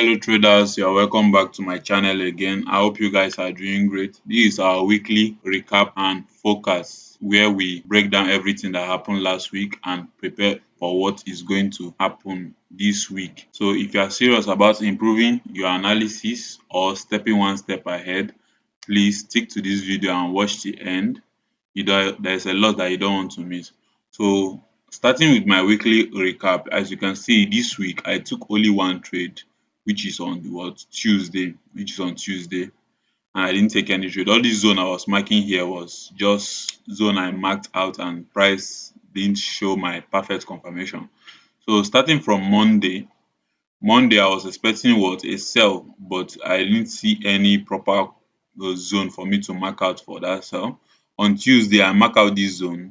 Hello traders, you're welcome back to my channel again. I hope you guys are doing great. This is our weekly recap and focus where we break down everything that happened last week and prepare for what is going to happen this week. So if you are serious about improving your analysis or stepping one step ahead, please stick to this video and watch the end. There's a lot that you don't want to miss. So starting with my weekly recap, as you can see this week I took only one trade, which is on Tuesday, and I didn't take any trade. All this zone I was marking here was just zone I marked out and price didn't show my perfect confirmation. So starting from Monday I was expecting a sell, but I didn't see any proper zone for me to mark out for that sell. On Tuesday I mark out this zone.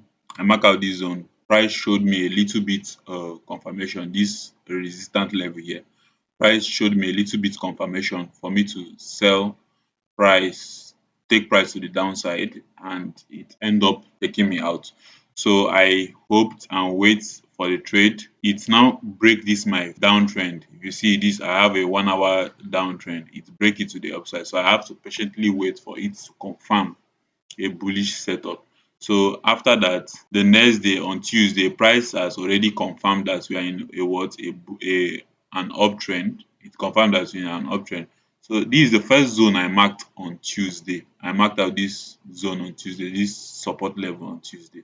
Price showed me a little bit confirmation, this resistance level here. Price showed me a little bit confirmation for me to sell take price to the downside, and it ended up taking me out. So I hoped and wait for the trade. It now break this my downtrend. If you see this, I have a 1 hour downtrend. It break it to the upside. So I have to patiently wait for it to confirm a bullish setup. So after that, the next day on Tuesday, price has already confirmed that we are in an uptrend. It confirmed that we are in an uptrend. So this is the first zone I marked on Tuesday. I marked out this zone on Tuesday, this support level on Tuesday,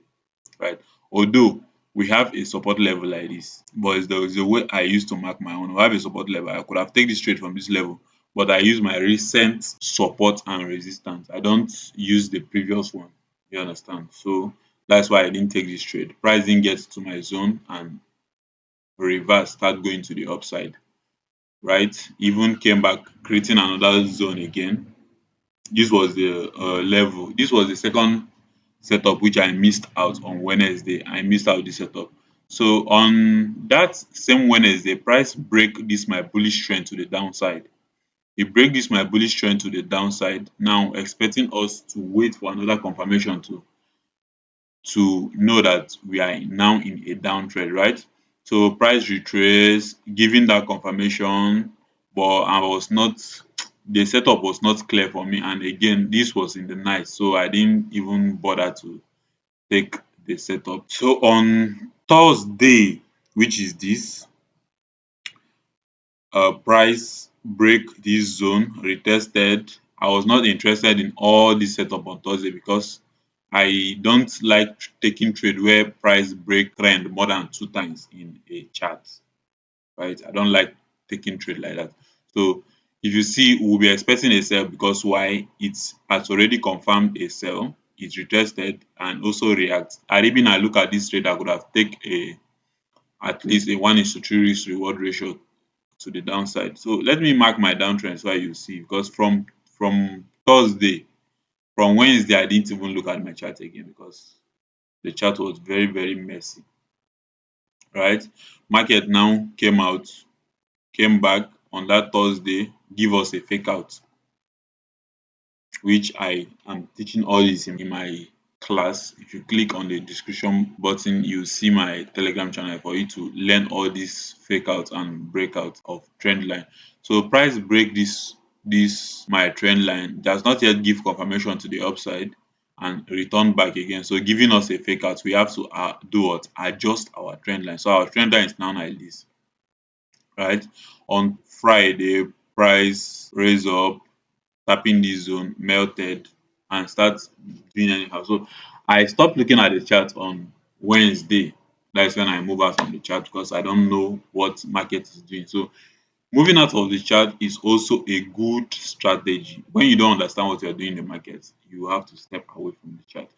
right? Although we have a support level like this, but there is a way I used to mark my own. We have a support level. I could have taken this trade from this level, but I use my recent support and resistance. I don't use the previous one. You understand? So that's why I didn't take this trade. Price didn't get to my zone and reverse, start going to the upside, right? Even came back creating another zone again. This was the level. This was the second setup which I missed out on Wednesday. I missed out this setup. So on that same Wednesday, price break this my bullish trend to the downside. It break this my bullish trend to the downside. Now expecting us to wait for another confirmation to know that we are now in a downtrend, right? So price retrace, giving that confirmation, but the setup was not clear for me. And again, this was in the night, so I didn't even bother to take the setup. So on Thursday, which is this, price break this zone, retested. I was not interested in all this setup on Thursday because I don't like taking trade where price break trend more than 2 times in a chart, right? I don't like taking trade like that. So if you see, we'll be expecting a sell because why? It has already confirmed a sell. It retested and also react. Had even I look at this trade, I could have taken at least a 1:3 risk reward ratio to the downside. So let me mark my downtrend so you see, because from Thursday, from Wednesday, I didn't even look at my chart again because the chart was very messy, right? Market now came back on that Thursday, give us a fake out, which I am teaching all this in my class. If you click on the description button, you see my Telegram channel for you to learn all these fake outs and breakout of trend line. So price break this my trend line, does not yet give confirmation to the upside and return back again. So giving us a fake out, we have to do what? Adjust our trend line. So our trend line is now like this, right? On Friday, price raise up, tapping this zone, melted, and start doing anyhow. So I stopped looking at the chart on Wednesday. That's when I move out from the chart because I don't know what market is doing. So moving out of the chart is also a good strategy. When you don't understand what you're doing in the market, you have to step away from the chart.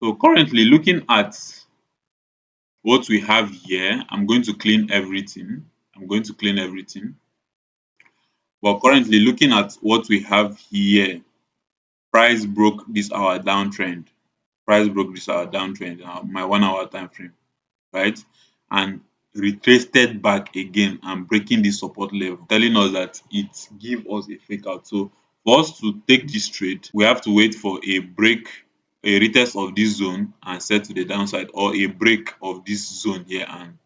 So currently looking at what we have here, I'm going to clean everything. But currently looking at what we have here, price broke this our downtrend. My 1 hour time frame, right? And retraced back again and breaking this support level, telling us that it give us a fake out. So for us to take this trade, we have to wait for a retest of this zone and set to the downside, or a break of this zone here and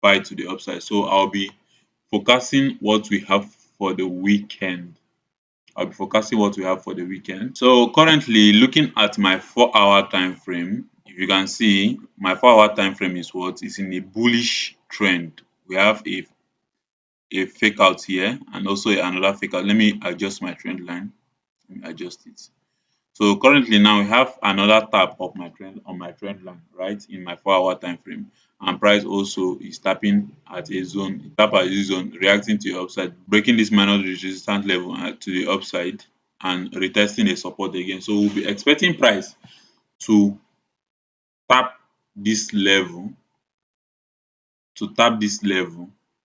buy to the upside. So I'll be focusing what we have for the weekend. I'll be focusing what we have for the weekend. So currently looking at my 4 hour time frame, if you can see my 4 hour time frame is what is in a bullish trend. We have a fake out here and also another fake out. Let me adjust my trend line. Let me adjust it. So currently now we have another tap of my trend on my trend line, right, in my 4 hour time frame. And price also is tapping at a zone, tap at this zone, reacting to the upside, breaking this minor resistance level to the upside and retesting a support again. So we'll be expecting price to tap this level,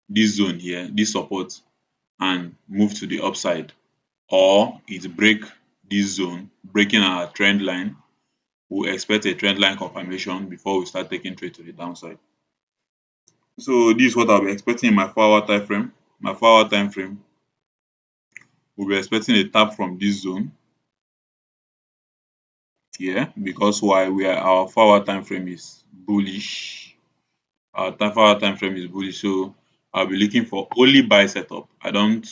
this zone here, this support, and move to the upside, or it break this zone, breaking our trend line. We expect a trend line confirmation before we start taking trade to the downside. So this is what I'll be expecting in my 4 hour time frame. My 4 hour time frame will be expecting a tap from this zone here, because why we are our 4 hour time frame is bullish. Our 4 hour time frame is bullish, so I'll be looking for only buy setup. I don't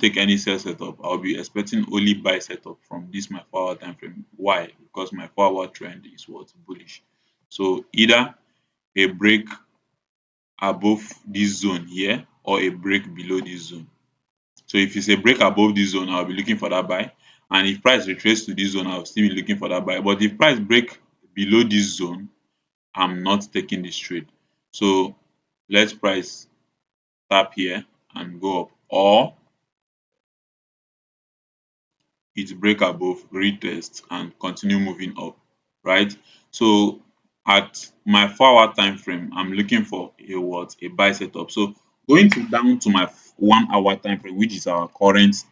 take any sell setup. I'll be expecting only buy setup from this my 4 hour time frame. Why? Because my 4 hour trend is what bullish. So either a break above this zone here or a break below this zone. So if it's a break above this zone, I'll be looking for that buy. And if price retraces to this zone, I'll still be looking for that buy. But if price break below this zone, I'm not taking this trade. So let price tap here and go up, or it break above, retest and continue moving up, right? So at my 4 hour time frame, I'm looking for a what? A buy setup. So going down to my 1 hour time frame, which is our current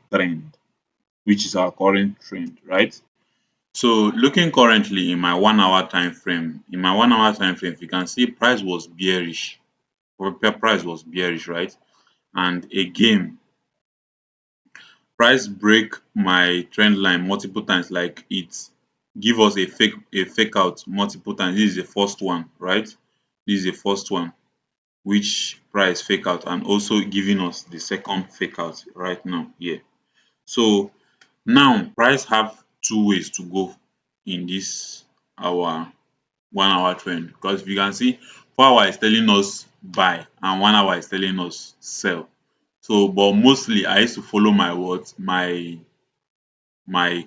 trend, right? So looking currently in my 1 hour time frame, if you can see price was bearish, right? And again, price break my trend line multiple times, like it give us a fake out multiple times. This is the first one, right? This is the first one which price fake out, and also giving us the second fake out right now here. So now price have two ways to go in this our 1 hour trend, because if you can see 4 hour is telling us buy and 1 hour is telling us sell. So but mostly I used to follow my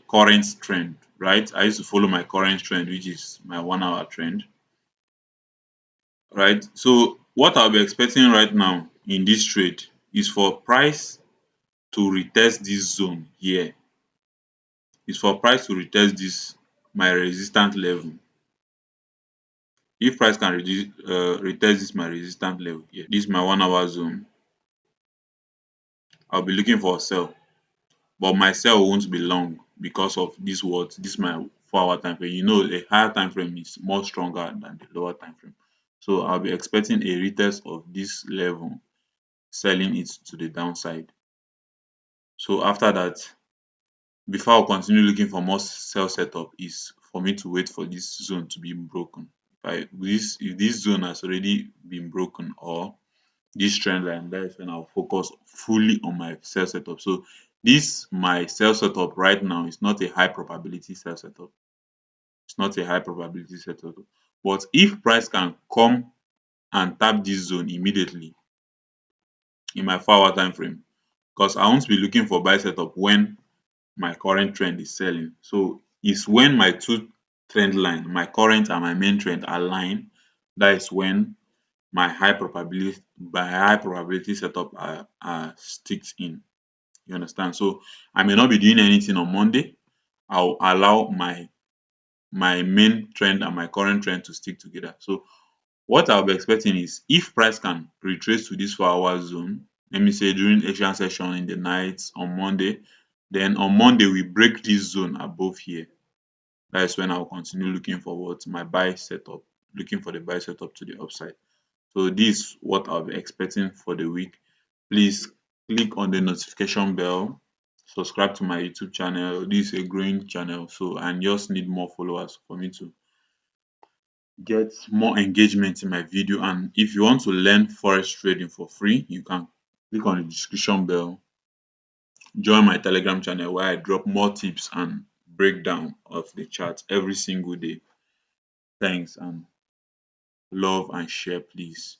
current trend, right? I used to follow my current trend, which is my 1 hour trend, right? So what I'll be expecting right now in this trade is for price to retest this zone here, my resistance level. If price can retest this my resistance level here, this is my 1 hour zone, I'll be looking for a sell. But my sell won't be long because of this my 4 hour time frame. You know, a higher time frame is more stronger than the lower time frame. So I'll be expecting a retest of this level, selling it to the downside. So after that, before I continue looking for more sell setup, is for me to wait for this zone to be broken. If this zone has already been broken, or this trend line, that is when I'll focus fully on my sell setup. So this my sell setup right now is not a high probability sell setup. It's not a high probability setup. But if price can come and tap this zone immediately in my 4 hour time frame, because I won't be looking for buy setup when my current trend is selling. So it's when my two trend line, my current and my main trend align, that is when my high probability setup are sticked in. You understand? So I may not be doing anything on Monday. I'll allow my main trend and my current trend to stick together. So what I'll be expecting is, if price can retrace to this 4 hour zone, let me say during Asian session in the night on Monday, then on Monday we break this zone above here. That is when I'll continue looking for my buy setup, looking for the buy setup to the upside. So this is what I'll be expecting for the week. Please click on the notification bell, subscribe to my YouTube channel. This is a growing channel, so I just need more followers for me to get more engagement in my video. And if you want to learn forex trading for free, you can click on the description bell, join my Telegram channel where I drop more tips and breakdown of the chart every single day. Thanks, and love and share, please.